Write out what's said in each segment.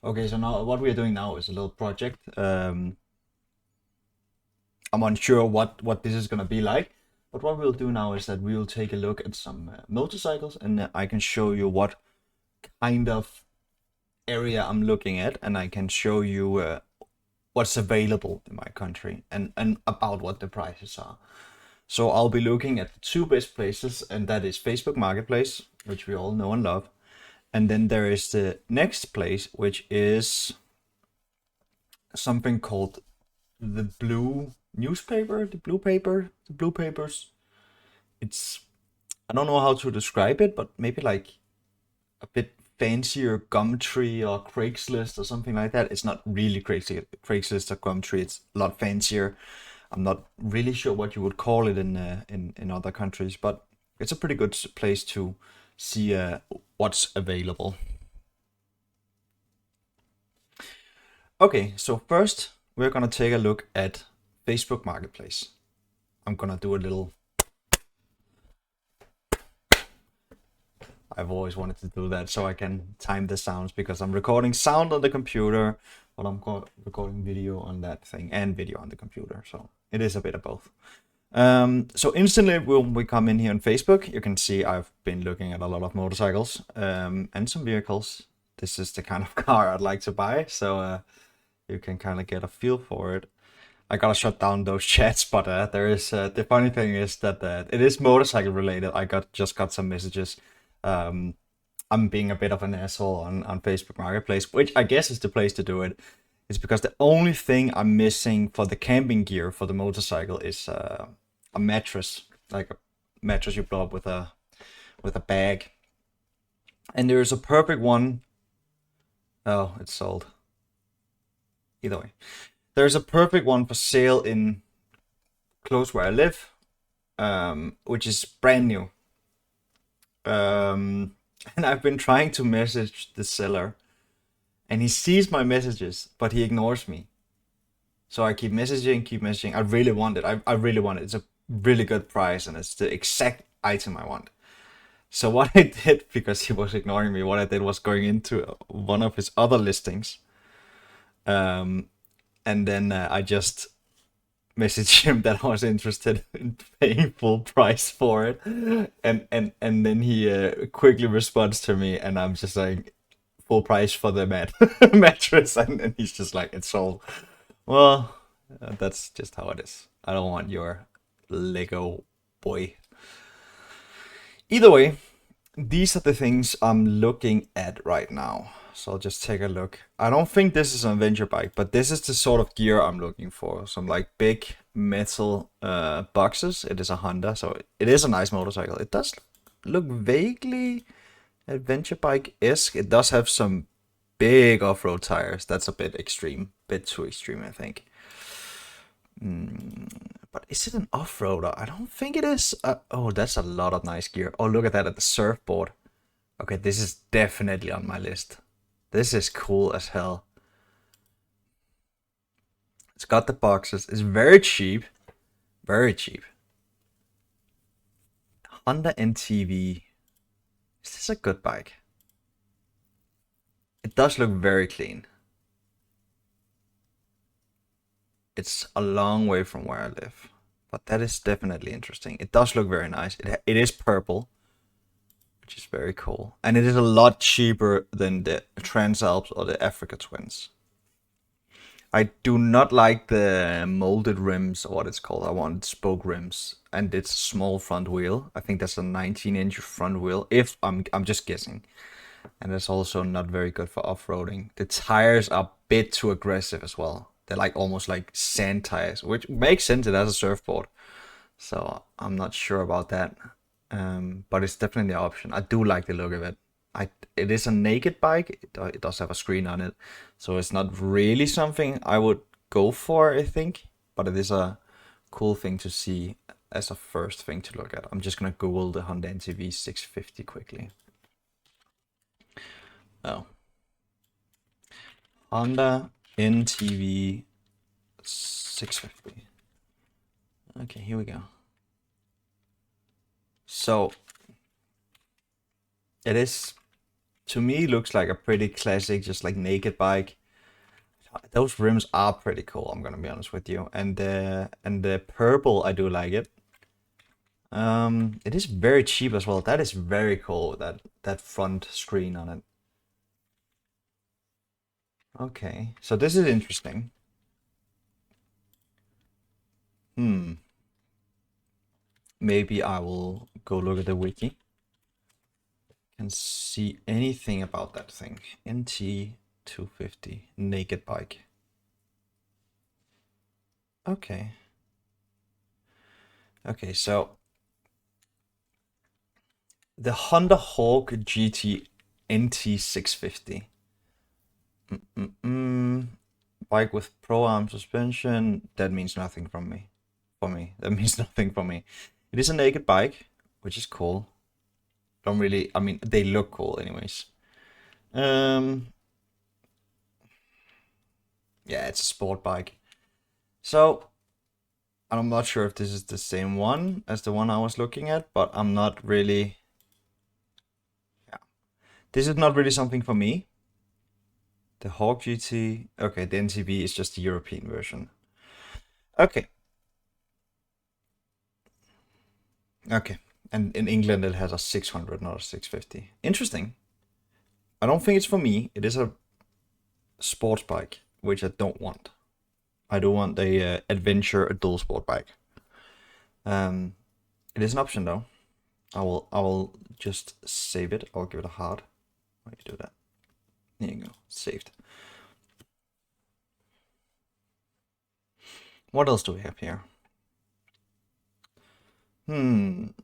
Okay, so now what we are doing now is a little project. I'm unsure what this is gonna be like, but what we'll do now is that we will take a look at some motorcycles, and I can show you what kind of area I'm looking at, and I can show you what's available in my country and about what the prices are. So I'll be looking at the two best places, and that is Facebook Marketplace, which we all know and love, and then there is the next place, which is something called the blue newspaper, the blue papers. It's, I don't know how to describe it, but maybe like a bit fancier Gumtree or Craigslist or something like that. It's not really Craigslist or Gumtree. It's a lot fancier. I'm not really sure what you would call it in other countries, but it's a pretty good place to see what's available. Okay, so first we're gonna take a look at Facebook Marketplace. I'm gonna do a little. I've always wanted to do that so I can time the sounds because I'm recording sound on the computer, but I'm recording video on that thing and video on the computer. So it is a bit of both. So instantly when we come in here on Facebook, you can see I've been looking at a lot of motorcycles and some vehicles. This is the kind of car I'd like to buy, so you can kind of get a feel for it. I gotta shut down those chats, but there is the funny thing is that it is motorcycle related. I just got some messages. Um, I'm being a bit of an asshole on Facebook Marketplace, which I guess is the place to do it. It's because the only thing I'm missing for the camping gear for the motorcycle is a mattress, like a mattress you blow up with a bag. And there is a perfect one. Oh, it's sold. Either way, there's a perfect one for sale in close where I live, which is brand new. And I've been trying to message the seller, and he sees my messages, but he ignores me. So I keep messaging, keep messaging. I really want it. I really want it. It's a really good price, and it's the exact item I want. So what I did, because he was ignoring me, what I did was going into one of his other listings, um, and then I just messaged him that I was interested in paying full price for it, and then he quickly responds to me, and I'm just like full price for the mattress, and he's just like it's sold. Well, that's just how it is. I don't want your Lego boy. Either way, these are the things I'm looking at right now. So I'll just take a look. I don't think this is an adventure bike, but this is the sort of gear I'm looking for. Some like big metal boxes. It is a Honda, so it is a nice motorcycle. It does look vaguely adventure bike-esque. It does have some big off-road tires. That's a bit extreme, bit too extreme, I think. But is it an off-roader? I don't think it is. Oh, that's a lot of nice gear. Oh, look at that at the surfboard. Okay, this is definitely on my list. This is cool as hell. It's got the boxes. It's very cheap. Very cheap. Honda NTV. Is this a good bike? It does look very clean. It's a long way from where I live. But that is definitely interesting. It does look very nice. It is purple, which is very cool. And it is a lot cheaper than the Transalps or the Africa Twins. I do not like the molded rims or what it's called. I want spoke rims, and it's a small front wheel. I think that's a 19-inch front wheel. If I'm just guessing, and that's also not very good for off-roading. The tires are a bit too aggressive as well. They're like almost like sand tires, which makes sense. It has a surfboard, so I'm not sure about that. But it's definitely an option. I do like the look of it. It is a naked bike. It does have a screen on it, so it's not really something I would go for, I think. But it is a cool thing to see as a first thing to look at. I'm just gonna Google the Honda NTV 650 quickly. Oh, Honda NTV 650. Okay, here we go. So it is to me looks like a pretty classic, just like naked bike. Those rims are pretty cool, I'm gonna be honest with you. And the purple, I do like it. It is very cheap as well. That is very cool, that front screen on it. Okay, so this is interesting. Maybe I will go look at the wiki. Can see anything about that thing. NT250 naked bike. Okay. Okay, so the Honda Hawk GT NT650. Bike with pro arm suspension. That means nothing from me. For me, that means nothing for me. It is a naked bike, which is cool. Don't really. I mean, they look cool, anyways. Yeah, it's a sport bike. So I'm not sure if this is the same one as the one I was looking at, but I'm not really. Yeah, this is not really something for me. The Hawk GT. Okay, the NTV is just the European version. Okay. Okay. And in England it has a 600, not a 650. Interesting. I don't think it's for me. It is a sports bike, which I don't want. I do want a adventure, a dual sport bike. It is an option though. I will just save it. I'll give it a heart. Why do you do that? There you go. Saved. What else do we have here? You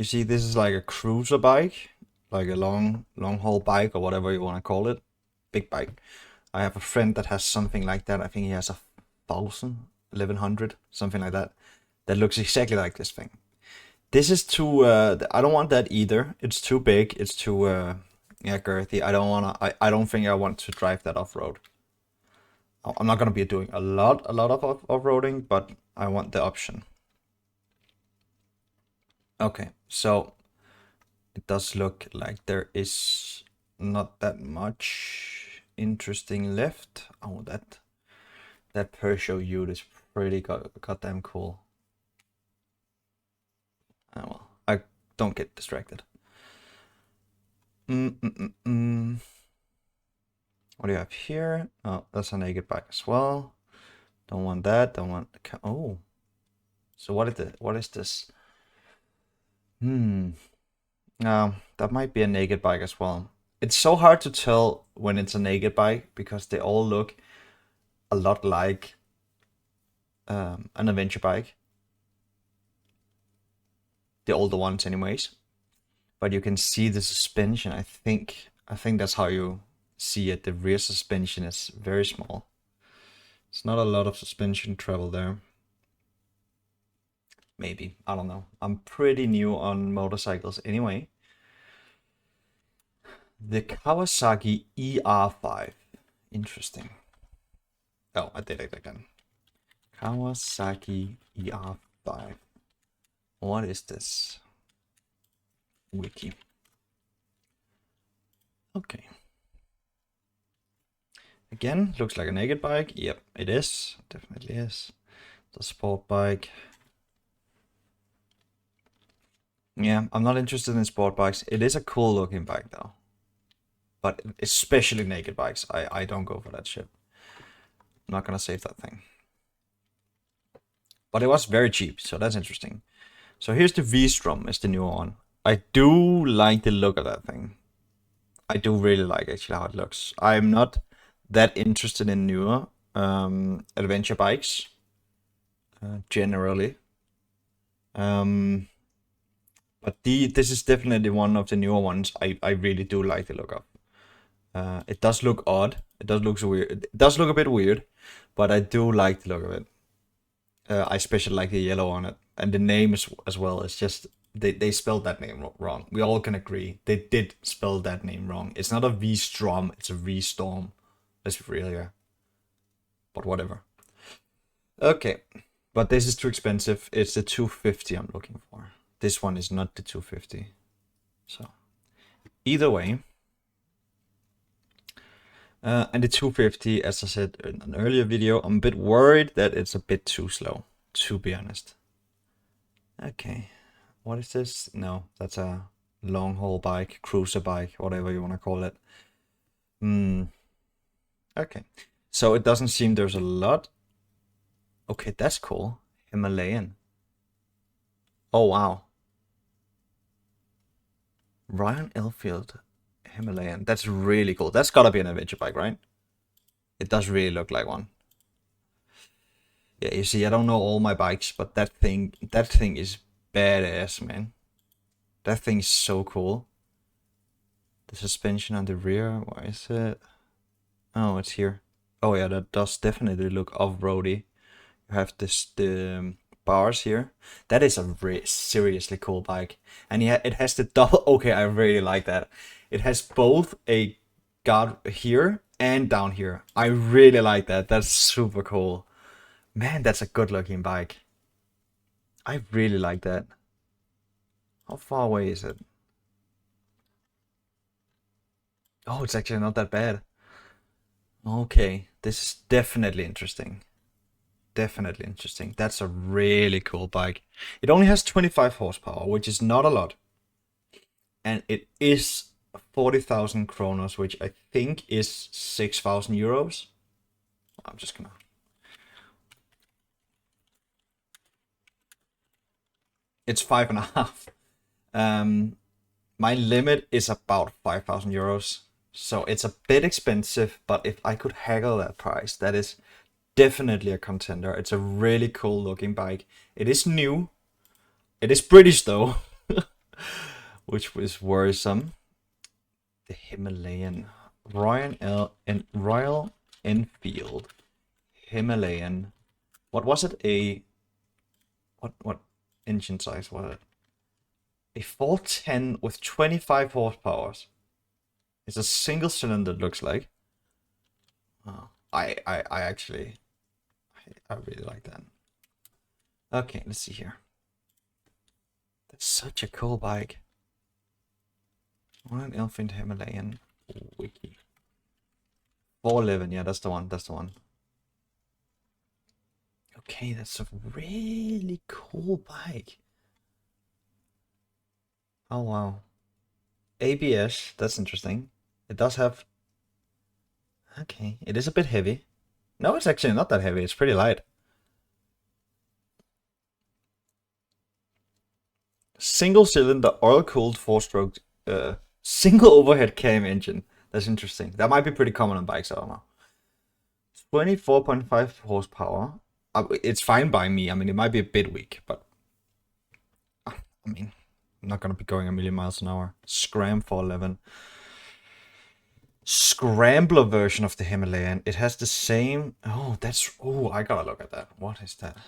see, this is like a cruiser bike, like a long haul bike or whatever you want to call it. Big bike. I have a friend that has something like that. I think he has 1,100, something like that. That looks exactly like this thing. This is too. I don't want that either. It's too big. It's too. Yeah, girthy. I don't wanna. I don't think I want to drive that off road. I'm not gonna be doing a lot of off roading, but I want the option. Okay, so it does look like there is not that much interesting left. Oh, that Peugeot Ute is pretty goddamn cool. Oh well, I don't get distracted. What do you have here? Oh, that's a naked bike as well. Don't want that. Don't want. Oh, so what is it? What is this? That might be a naked bike as well. It's so hard to tell when it's a naked bike because they all look a lot like an adventure bike. The older ones, anyways. But you can see the suspension. I think that's how you see it. The rear suspension is very small. It's not a lot of suspension travel there. Maybe, I don't know. I'm pretty new on motorcycles anyway. The Kawasaki ER5. Interesting. Oh, I did it again. Kawasaki ER5. What is this? Wiki. Okay. Again, looks like a naked bike. Yep, it is. Definitely is. The sport bike. Yeah, I'm not interested in sport bikes. It is a cool looking bike though. But especially naked bikes. I don't go for that shit. I'm not gonna save that thing. But it was very cheap, so that's interesting. So here's the V-Strom, is the new one. I do like the look of that thing. I do really like actually how it looks. I'm not that interested in newer adventure bikes generally. But this is definitely one of the newer ones I really do like the look of. It does look odd. It does look weird. It does look a bit weird, but I do like the look of it. I especially like the yellow on it, and the name as well. It's just they spelled that name wrong. We all can agree they did spell that name wrong. It's not a V-Strom. It's a V-Storm. Let's be real here. But whatever. Okay, but this is too expensive. It's the 250 I'm looking for. This one is not the 250. So either way, and the 250, as I said in an earlier video, I'm a bit worried that it's a bit too slow, to be honest. Okay, what is this? No, that's a long haul bike, cruiser bike, whatever you want to call it. Okay, so it doesn't seem there's a lot. Okay, that's cool. Himalayan. Oh wow. Ryan Elfield Himalayan. That's really cool. That's gotta be an adventure bike, right? It does really look like one. Yeah, you see, I don't know all my bikes, but that thing is badass, man. That thing is so cool. The suspension on the rear, why is it? Oh, it's here. Oh yeah, that does definitely look off-roady. You have the bars here. That is a seriously cool bike. And yeah, it has the double. Okay, I really like that. It has both a guard here and down here. I really like that. That's super cool. Man, that's a good looking bike. I really like that. How far away is it? Oh, it's actually not that bad. Okay, this is definitely interesting. Definitely interesting. That's a really cool bike. It only has 25 horsepower, which is not a lot. And it is 40,000 kronos, which I think is 6,000 euros. I'm just gonna... It's 5.5. My limit is about 5,000 euros. So it's a bit expensive, but if I could haggle that price, that is definitely a contender. It's a really cool looking bike. It is new. It is British though, which was worrisome. The Himalayan Royal Enfield Himalayan. What was it? What engine size was it? A 410 with 25 horsepower. It's a single cylinder, it looks like. Oh, I really like that. Okay, let's see here. That's such a cool bike. Royal Enfield Himalayan wiki. 411, yeah, that's the one. That's the one. Okay, that's a really cool bike. Oh wow. ABS, that's interesting. It does have... Okay, it is a bit heavy. No, it's actually not that heavy. It's pretty light. Single cylinder oil cooled 4-stroke single overhead cam engine. That's interesting. That might be pretty common on bikes, I don't know. 24.5 horsepower. It's fine by me. I mean, it might be a bit weak, but I mean, I'm not gonna be going a million miles an hour. Scram 411. Scrambler version of the Himalayan. It has the same... Oh, that's... Oh, I gotta look at that. What is that?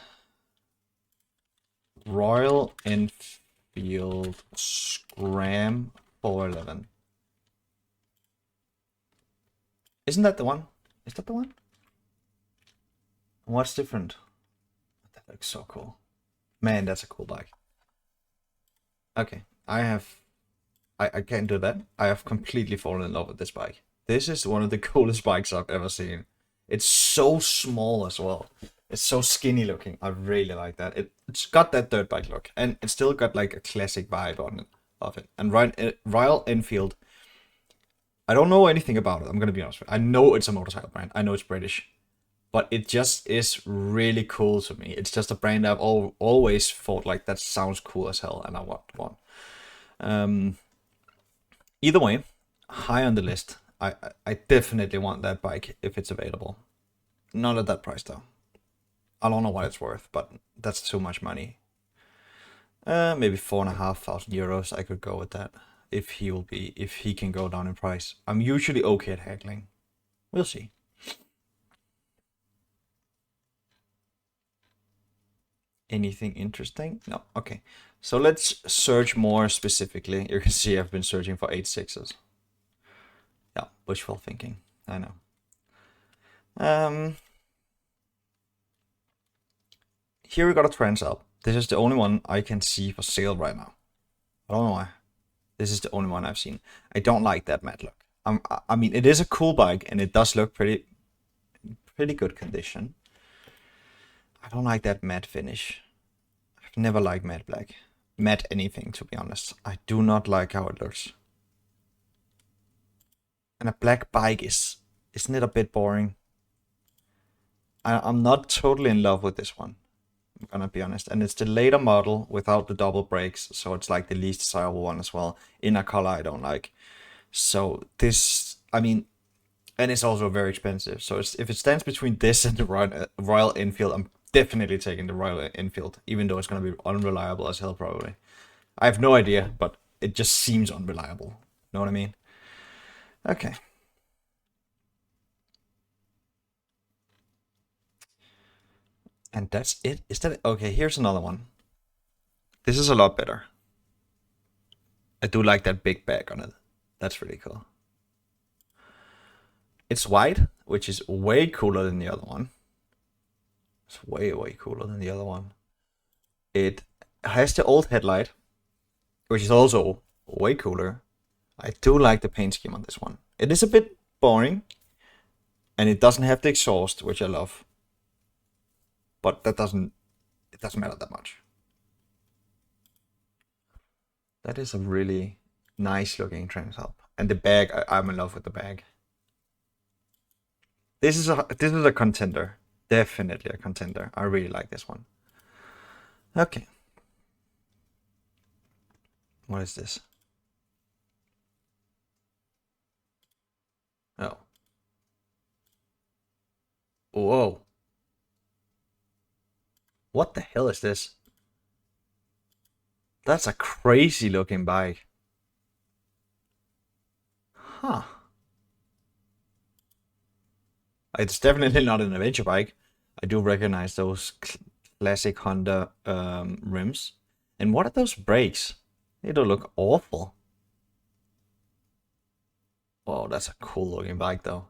Royal Enfield Scram 411. Isn't that the one? Is that the one? What's different? That looks so cool. Man, that's a cool bike. Okay, I can't do that. I have completely fallen in love with this bike. This is one of the coolest bikes I've ever seen. It's so small as well. It's so skinny looking. I really like that. It's got that dirt bike look, and it's still got like a classic vibe on it, of it. And Royal Enfield, I don't know anything about it. I'm gonna be honest with you. I know it's a motorcycle brand. I know it's British, but it just is really cool to me. It's just a brand I've always thought like that sounds cool as hell, and I want one. Either way, high on the list. I definitely want that bike if it's available. Not at that price though. I don't know what it's worth, but that's too much money. Maybe 4,500 euros. I could go with that if he can go down in price. I'm usually okay at haggling. We'll see. Anything interesting? No. Okay. So let's search more specifically. You can see I've been searching for 8.6s. Yeah, wishful thinking. I know. Here we got a Trans up. This is the only one I can see for sale right now. I don't know why. This is the only one I've seen. I don't like that matte look. I mean, it is a cool bike, and it does look pretty good condition. I don't like that matte finish. I've never liked matte black. Matte anything, to be honest. I do not like how it looks. And a black bike isn't it a bit boring? I'm not totally in love with this one. I'm gonna be honest. And it's the later model without the double brakes, so it's like the least desirable one as well, in a color I don't like. So this, I mean, and it's also very expensive. So if it stands between this and the Royal Enfield, I'm definitely taking the Royal Enfield, even though it's gonna be unreliable as hell probably. I have no idea, but it just seems unreliable. Know what I mean? Okay. And that's it. Is that it? Okay, here's another one. This is a lot better. I do like that big bag on it. That's really cool. It's white, which is way cooler than the other one. It's way cooler than the other one. It has the old headlight, which is also way cooler. I do like the paint scheme on this one. It is a bit boring, and it doesn't have the exhaust, which I love. But it doesn't matter that much. That is a really nice looking transalp. And the bag, I'm in love with the bag. This is a contender. Definitely a contender. I really like this one. Okay. What is this? Oh. Whoa. What the hell is this? That's a crazy looking bike. Huh. It's definitely not an adventure bike. I do recognize those classic Honda rims. And what are those brakes? They don't look awful. Wow, that's a cool looking bike though.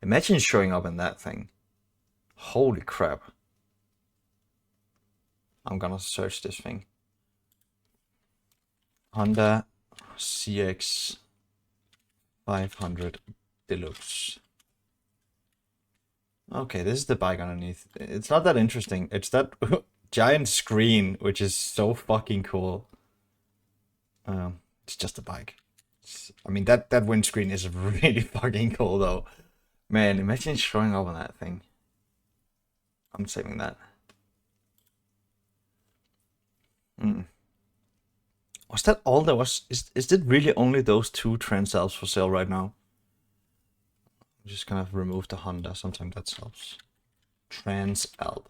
Imagine showing up in that thing. Holy crap. I'm gonna search this thing. Honda CX 500 Deluxe. Okay, this is the bike underneath. It's not that interesting. It's that giant screen, which is so fucking cool. It's just a bike. I mean, that windscreen is really fucking cool, though. Man, imagine showing up on that thing. I'm saving that. Was that all there was? Is it really only those two Transalps for sale right now? I'm just gonna remove the Honda. Sometimes that helps. Transalp.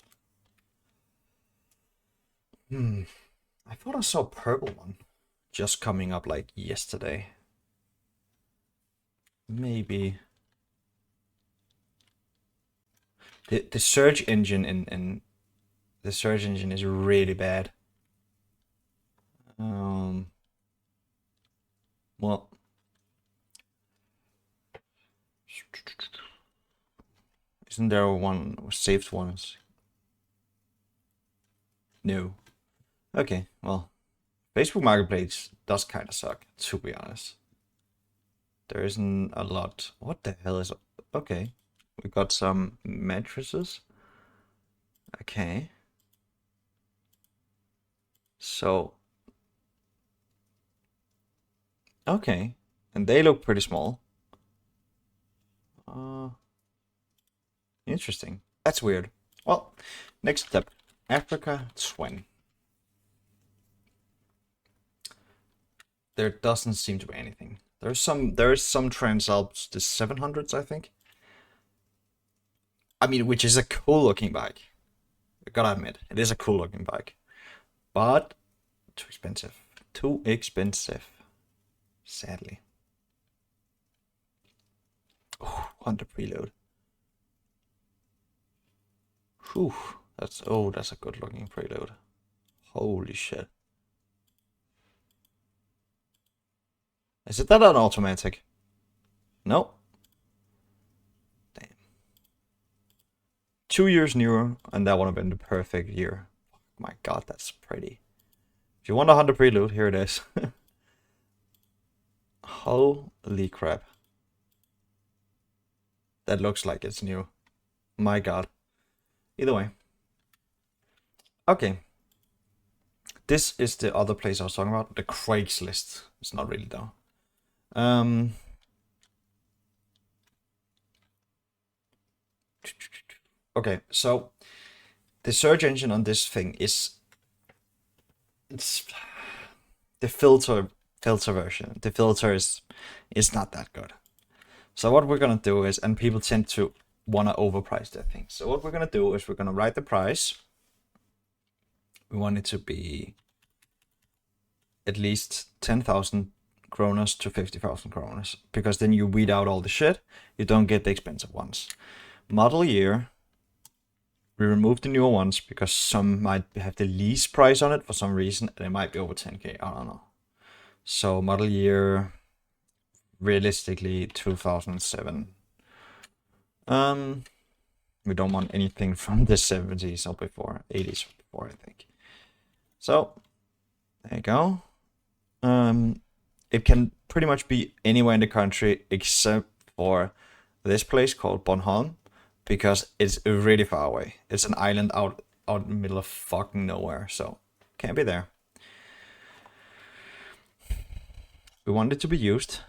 I thought I saw a purple one just coming up like yesterday. Maybe. The search engine in the search engine is really bad. Well, isn't there one saved ones? No. Okay, well, Facebook Marketplace does kind of suck, to be honest. There isn't a lot. What the hell is... Okay, we got some mattresses. Okay. So... Okay, and they look pretty small. Interesting. That's weird. Well, next step. Africa Twin. There doesn't seem to be anything. There is some Transalps, the 700s, I think. I mean, which is a cool looking bike. I gotta admit, it is a cool looking bike. But too expensive. Too expensive. Sadly. Oh, Honda preload. Whew. That's a good looking preload. Holy shit. Is it that an automatic? No. Damn. 2 years newer, and that would have been the perfect year. Oh my god, that's pretty. If you want a Honda preload, here it is. Holy crap. That looks like it's new. My god. Either way. Okay. This is the other place I was talking about. The Craigslist. It's not really though. Okay, so the search engine on this thing it's the filter version. The filter is not that good. So what we're gonna do is, and people tend to wanna overprice their things. So what we're gonna do is we're gonna write the price. We want it to be at least 10,000 kroners to 50,000 kroners, because then you weed out all the shit. You don't get the expensive ones. Model year. We remove the newer ones because some might have the least price on it for some reason, and it might be over 10k. I don't know. So model year, realistically 2007. We don't want anything from the 70s or before, 80s or before, I think. So there you go. It can pretty much be anywhere in the country except for this place called Bornholm, because it's really far away. It's an island out in the middle of fucking nowhere, so can't be there. We want it to be used,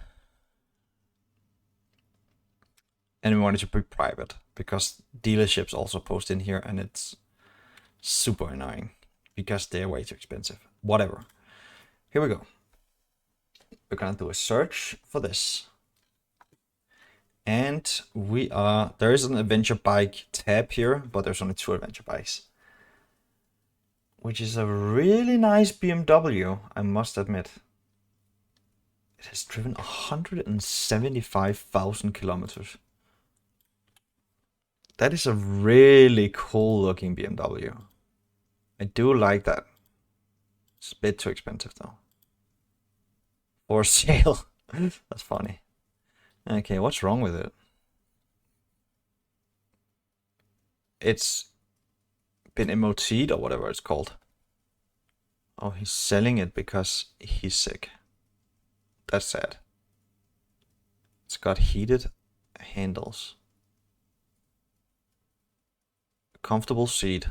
and we want it to be private, because dealerships also post in here, and it's super annoying because they're way too expensive. Whatever. Here we go. We're gonna do a search for this. And there is an adventure bike tab here, but there's only 2 adventure bikes. Which is a really nice BMW, I must admit. It has driven 175,000 kilometers. That is a really cool looking BMW. I do like that. It's a bit too expensive though. For sale. That's funny. Okay, what's wrong with it? It's been MOT'd or whatever it's called. Oh, he's selling it because he's sick. That's sad. It's got heated handles. Comfortable seat.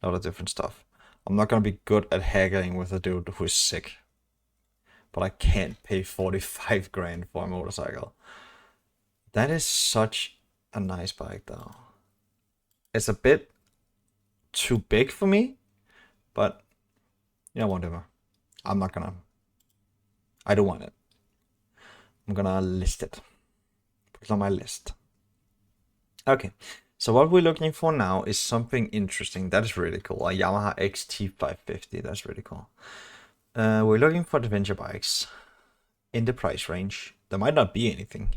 A lot of different stuff. I'm not gonna be good at haggling with a dude who is sick. But I can't pay 45 grand for a motorcycle. That is such a nice bike though. It's a bit too big for me, but yeah, whatever. I don't want it. I'm gonna list it. Put it on my list. Okay, so what we're looking for now is something interesting. That is really cool. A Yamaha XT550. That's really cool. We're looking for adventure bikes in the price range. There might not be anything.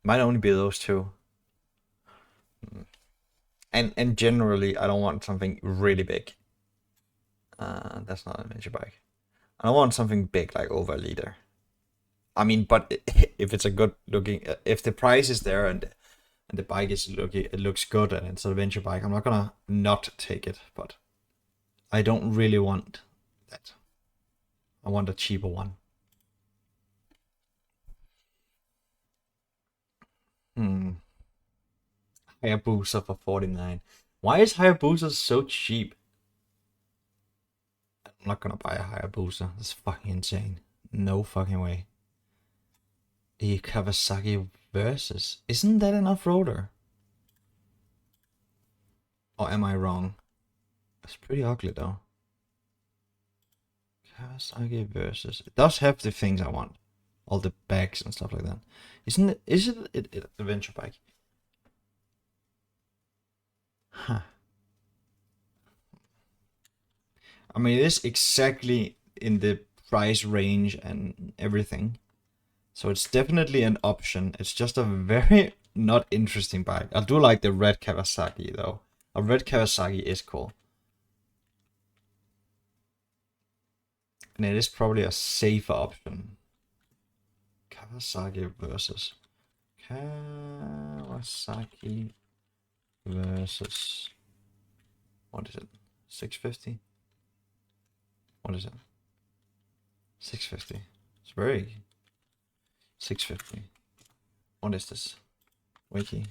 Might only be those 2. And generally, I don't want something really big. That's not an adventure bike. I don't want something big like over a liter. I mean, but if it's a good looking, if the price is there and the bike is it looks good and it's an adventure bike, I'm not gonna not take it. But I don't really want that. I want a cheaper one. Hayabusa for 49. Why is Hayabusa so cheap? I'm not gonna buy a Hayabusa. That's fucking insane. No fucking way. The Kawasaki Versus. Isn't that an off-roader? Or am I wrong? It's pretty ugly though. Kawasaki Versus. It does have the things I want. All the bags and stuff like that. Isn't it? Is it adventure bike? Huh. I mean, it is exactly in the price range and everything. So it's definitely an option. It's just a very not interesting bike. I do like the red Kawasaki though. A red Kawasaki is cool. And it is probably a safer option. Kawasaki versus Kawasaki versus, what is it? 650? What is it? 650. It's very 650. What is this? Wiki.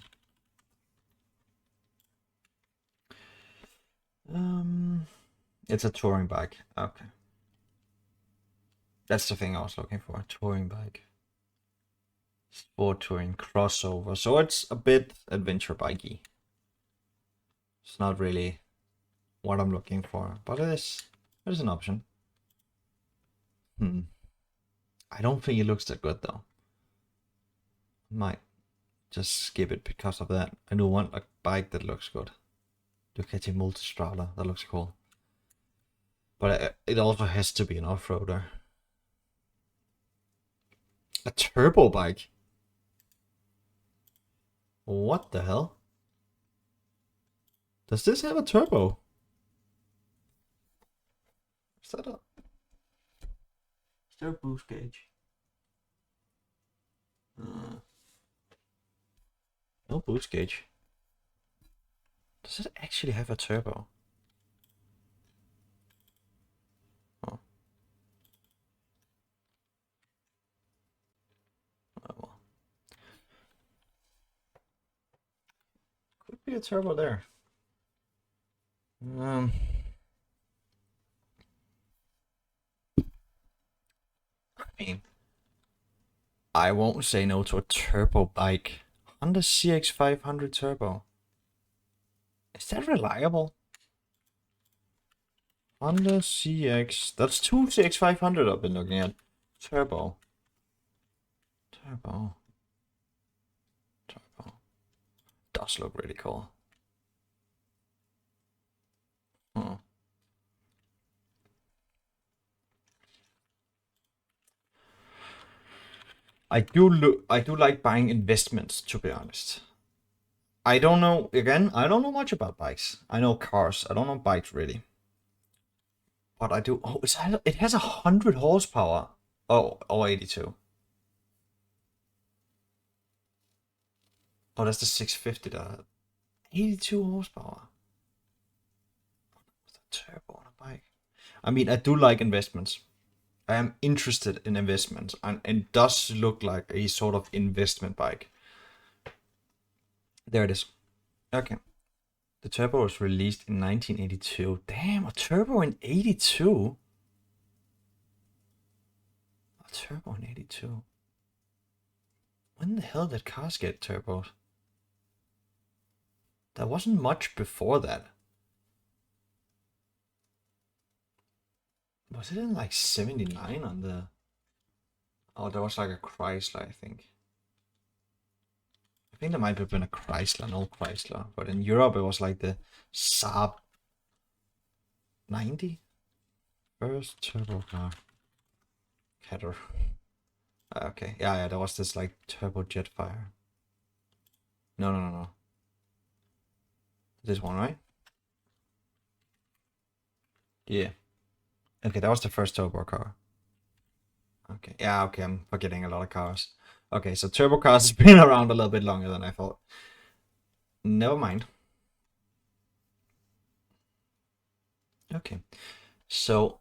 It's a touring bike. Okay. That's the thing I was looking for. A touring bike. Sport touring crossover. So it's a bit adventure bikey. It's not really what I'm looking for, but it is an option. I don't think it looks that good though. Might just skip it because of that. I do want a bike that looks good. Ducati Multistrada, that looks cool. But it also has to be an off-roader. A turbo bike? What the hell? Does this have a turbo? Is that a... Is there a boost gauge? No boost gauge. Does it actually have a turbo? Oh. Oh well. Could be a turbo there. I mean, I won't say no to a turbo bike. Honda CX500 turbo. Is that reliable? Honda CX. That's two CX500 I've been looking at. Turbo. Turbo. Turbo. Does look really cool. I do like buying investments, to be honest. I don't know, again, I don't know much about bikes. I know cars, I don't know bikes really. But I do, oh, it has 100 horsepower. Oh, or 82. Oh, that's the 650 that 82 horsepower. What's a turbo on a bike? I mean, I do like investments. I am interested in investments, and it does look like a sort of investment bike. There it is. Okay. The turbo was released in 1982. Damn, a turbo in 82? A turbo in 82? When the hell did cars get turbos? There wasn't much before that. Was it in like 79 on the... Oh, there was like a Chrysler, I think. I think there might have been a Chrysler, an old Chrysler. But in Europe, it was like the Saab 90? First turbo car. Cater. Okay, yeah, there was this like turbo Jetfire. No. This one, right? Yeah. Okay, that was the first turbo car. Okay, yeah, okay, I'm forgetting a lot of cars. Okay, so turbo cars has been around a little bit longer than I thought. Never mind. Okay, so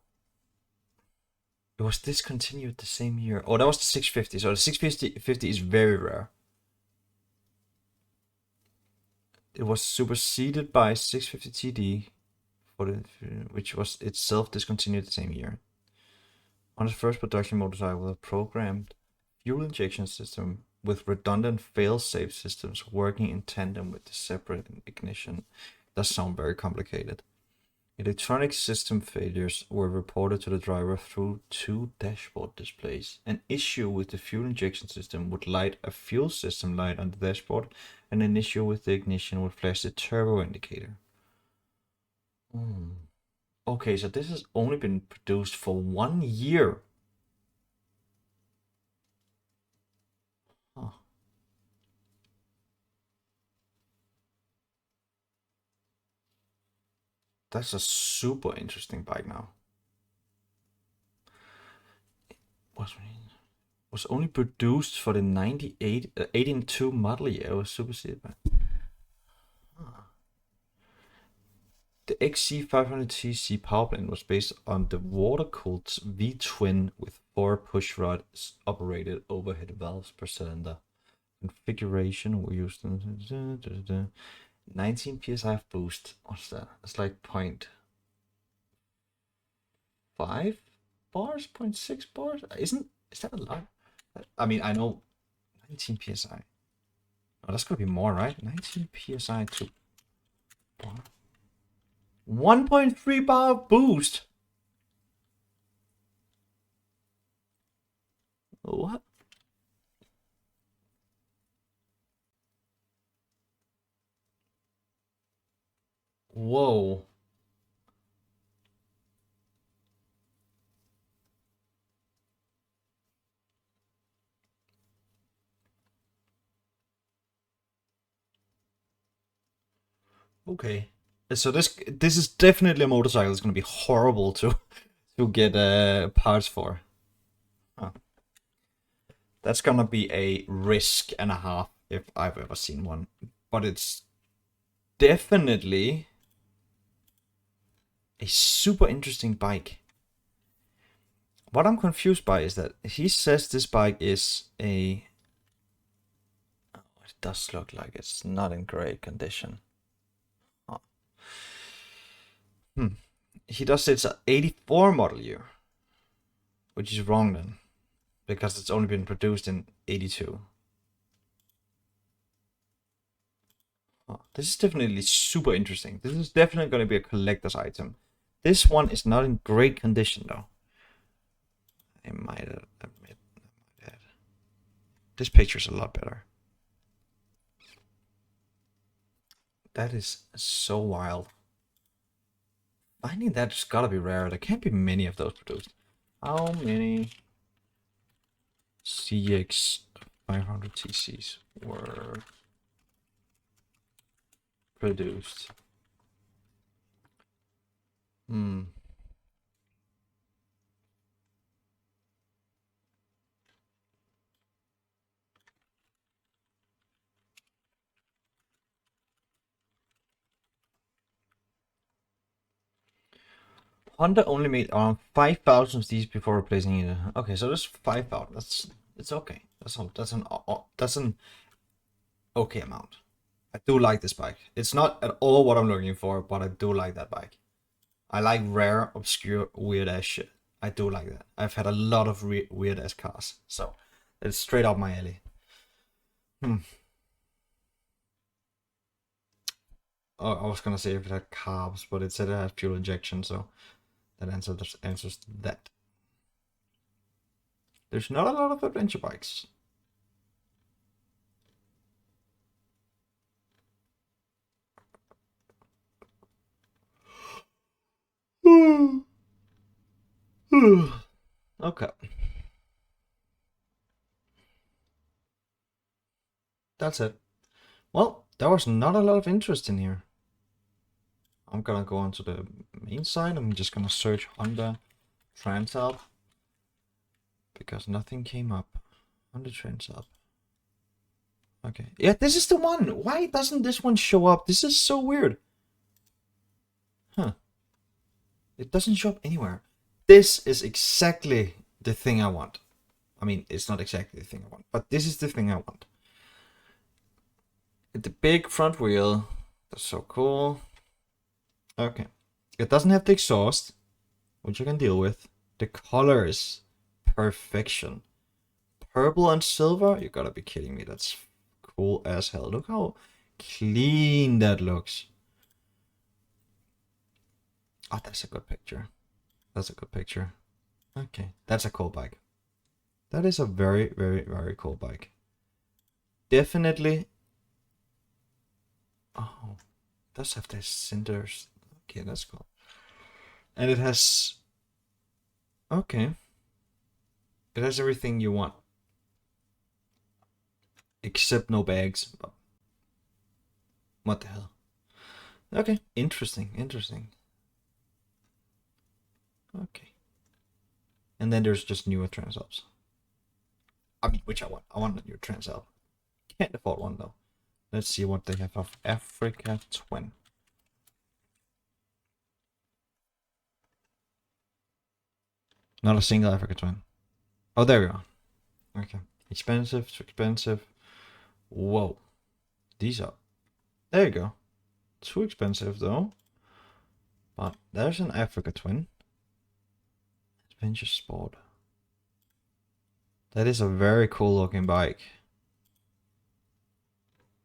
it was discontinued the same year. Oh, that was the 650. So the 650 is very rare. It was superseded by 650 TD, which was itself discontinued the same year. On its first production motorcycle, a programmed fuel injection system with redundant fail-safe systems working in tandem with the separate ignition. Does sound very complicated. Electronic system failures were reported to the driver through two dashboard displays. An issue with the fuel injection system would light a fuel system light on the dashboard, and an issue with the ignition would flash the turbo indicator. Okay, so this has only been produced for 1 year. Huh. That's a super interesting bike now. Was only produced for the 82 model year. It was superseded by. Huh. The XC500cc powerplane was based on the water-cooled V-twin with 4 pushrod operated overhead valves per cylinder. Configuration we used 19 psi of boost. What's that? It's like 0.5 bars, 0.6 bars. Is that a lot? I mean, I know 19 psi. Oh, that's gonna be more, right? 19 psi to 1.3 bar boost. What? Whoa. Okay. So this is definitely a motorcycle that's gonna be horrible to get parts for. Huh. That's gonna be a risk and a half if I've ever seen one. But it's definitely a super interesting bike. What I'm confused by is that he says this bike is a... Oh, it does look like it's not in great condition. Oh. He does say it's an 84 model year, which is wrong then, because it's only been produced in 82. Oh, this is definitely super interesting. This is definitely going to be a collector's item. This one is not in great condition though. I might admit that. This picture's a lot better. That is so wild. Finding that's gotta be rare. There can't be many of those produced. How many CX 500 TCs were produced? Honda only made around 5,000 of these before replacing it. Okay, so there's 5,000. It's okay. That's an okay amount. I do like this bike. It's not at all what I'm looking for, but I do like that bike. I like rare, obscure, weird ass shit. I do like that. I've had a lot of weird ass cars, so it's straight up my alley. Oh, I was gonna say if it had carbs, but it said it had fuel injection, so that answers that. There's not a lot of adventure bikes. Okay. That's it. Well, there was not a lot of interest in here. I'm gonna go onto the main site. I'm just gonna search Honda Transalp because nothing came up. Honda Transalp. Okay. Yeah, this is the one. Why doesn't this one show up? This is so weird. Huh. It doesn't show up anywhere. This is exactly the thing I want. I mean, it's not exactly the thing I want, but this is the thing I want. The big front wheel. That's so cool. Okay. It doesn't have the exhaust, which I can deal with. The color is perfection. Purple and silver? You gotta be kidding me. That's cool as hell. Look how clean that looks. Oh, that's a good picture. That's a good picture. Okay, that's a cool bike. That is a very, very, very cool bike. Definitely. Oh, it does have the cinders. Okay, that's cool. And it has... Okay. It has everything you want. Except no bags. What the hell? Okay, interesting, interesting. Okay. And then there's just newer Transalps. I mean, which I want. I want a new Transalp. Can't afford one though. Let's see what they have of Africa Twin. Not a single Africa Twin. Oh, there we are. Okay. Expensive, too expensive. Whoa. These are... There you go. Too expensive though. But there's an Africa Twin. Adventure Sport. That is a very cool looking bike.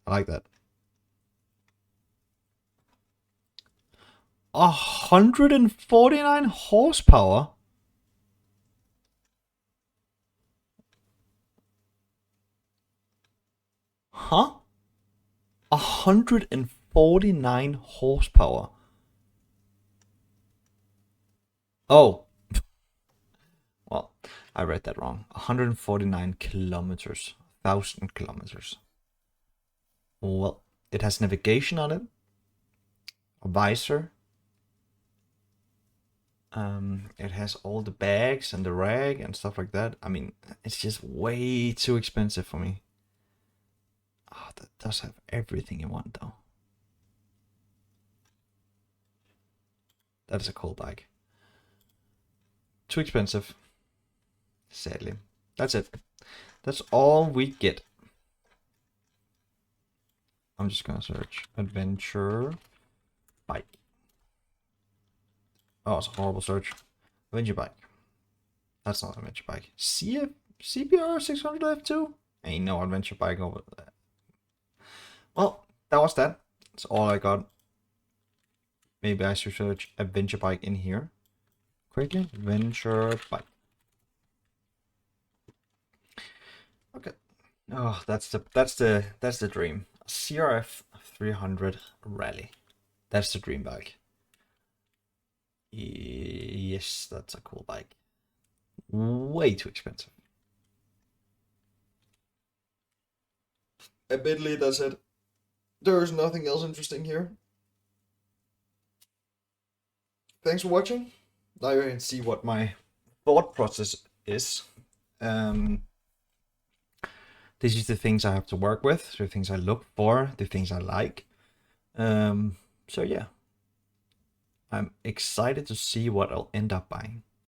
I like that. 149 horsepower. Huh? 149 horsepower. Oh. Well, I read that wrong. 149 kilometers. 1,000 kilometers. Well, it has navigation on it. A visor. It has all the bags and the rag and stuff like that. I mean, it's just way too expensive for me. Oh, that does have everything you want though. That is a cool bike. Too expensive. Sadly. That's it. That's all we get. I'm just gonna search adventure bike. Oh, it's a horrible search. Adventure bike. That's not an adventure bike. CBR 600 F2? Ain't no adventure bike over there. Well, that was that. That's all I got. Maybe I should search adventure bike in here. Quickly, adventure bike. Okay. Oh, that's the dream. CRF 300 Rally. That's the dream bike. Yes, that's a cool bike. Way too expensive. Admittedly, that's it. There's nothing else interesting here. Thanks for watching. Now you can see what my thought process is. This is the things I have to work with, the things I look for, the things I like. So yeah, I'm excited to see what I'll end up buying.